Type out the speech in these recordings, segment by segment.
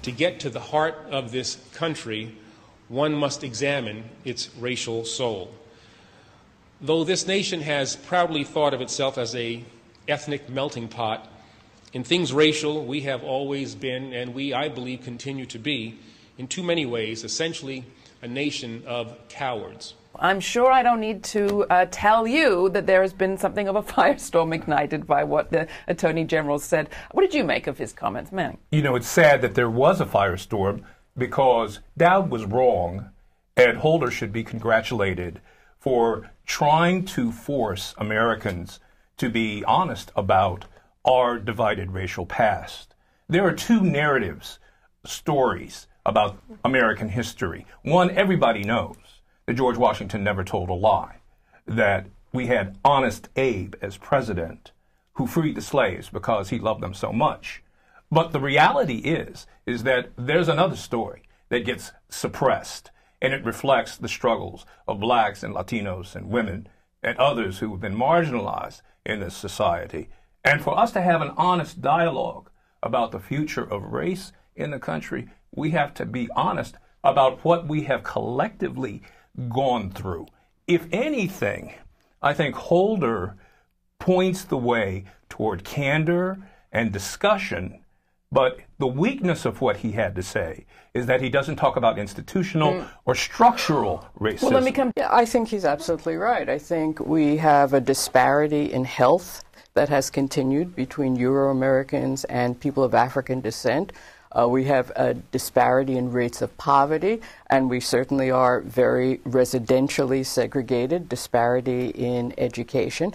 to get to the heart of this country, one must examine its racial soul. Though this nation has proudly thought of itself as an ethnic melting pot, in things racial, we have always been, and we, I believe, continue to be, in too many ways, essentially a nation of cowards. I'm sure I don't need to tell you that there has been something of a firestorm ignited by what the Attorney General said. What did you make of his comments, Manning? You know, it's sad that there was a firestorm because Dowd was wrong, and Holder should be congratulated for trying to force Americans to be honest about our divided racial past. There are two narratives, stories about American history. One, everybody knows that George Washington never told a lie, that we had Honest Abe as president who freed the slaves because he loved them so much. But the reality is that there's another story that gets suppressed, and it reflects the struggles of blacks and Latinos and women and others who have been marginalized in this society. And for us to have an honest dialogue about the future of race in the country, we have to be honest about what we have collectively gone through. If anything, I think Holder points the way toward candor and discussion, but the weakness of what he had to say is that he doesn't talk about institutional or structural racism. Well, let me come. Yeah, I think he's absolutely right. I think we have a disparity in health that has continued between Euro-Americans and people of African descent. We have a disparity in rates of poverty, and we certainly are very residentially segregated, disparity in education.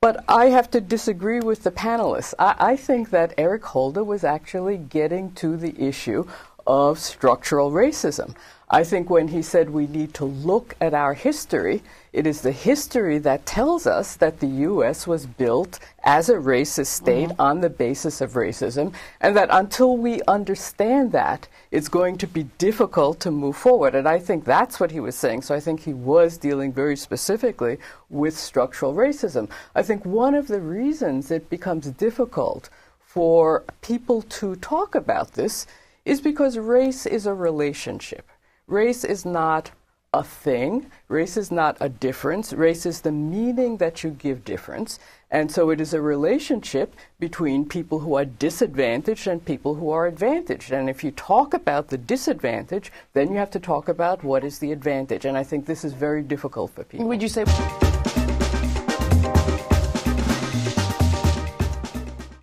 But I have to disagree with the panelists. I think that Eric Holder was actually getting to the issue of structural racism. I think when he said we need to look at our history, it is the history that tells us that the U.S. was built as a racist state on the basis of racism, and that until we understand that, it's going to be difficult to move forward. And I think that's what he was saying. So I think he was dealing very specifically with structural racism. I think one of the reasons it becomes difficult for people to talk about this is because race is a relationship. Race is not a thing. Race is not a difference. Race is the meaning that you give difference. And so it is a relationship between people who are disadvantaged and people who are advantaged. And if you talk about the disadvantage, then you have to talk about what is the advantage. And I think this is very difficult for people. Would you say...